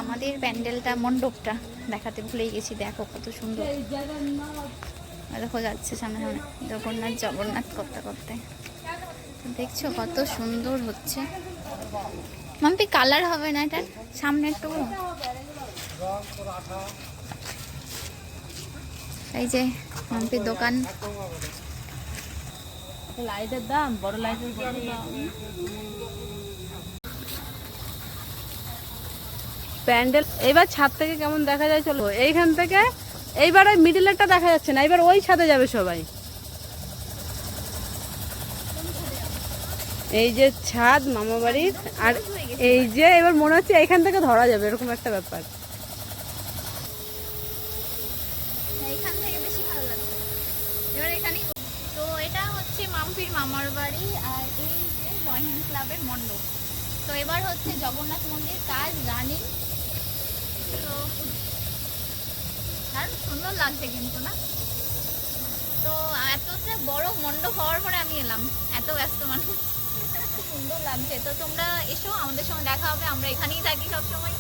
আমাদের প্যান্ডেলটা মণ্ডপটা দেখাতে ভুলে গেছি, দেখো কত সুন্দর। দেখো যাচ্ছে সামনে সামনে জগন্নাথ জগন্নাথ করতে করতে, দেখছো কত সুন্দর হচ্ছে। মাম্পি কালার হবে না এটা সামনে একটু? এই যে মাম্পির দোকান। লাইটের দাম, বড় লাইটের দাম। প্যান্ডেল এবার ছাদ থেকে কেমন দেখা যায় চলো, এইখান থেকে এইবার ওই মিডিলেরটা দেখা যাচ্ছে না, এবার ওই ছাদে যাবে সবাই। এই যে ছাদ মামা বাড়ির, আর এই যে এবার মনে হচ্ছে এইখান থেকে ধরা যাবে, এরকম একটা ব্যাপার। এইখান থেকে বেশি ভালো লাগছে এবার এখানেই। তো এটা হচ্ছে মাম্পির মামার বাড়ি, আর এই যে জয়হিন্দ ক্লাবের মণ্ডপ। তো এবার হচ্ছে জগন্নাথ মন্দির কাজ রানিং। তো দারুণ সুন্দর লাগছে কিন্তু, না? তো এতটা বড় মণ্ডপ হওয়ার পরে আমি এলাম, এত ব্যস্ত মানুষ, সুন্দর লাগছে। তো তোমরা এসো, আমাদের সঙ্গে দেখা হবে, আমরা এখানেই থাকি সবসময়।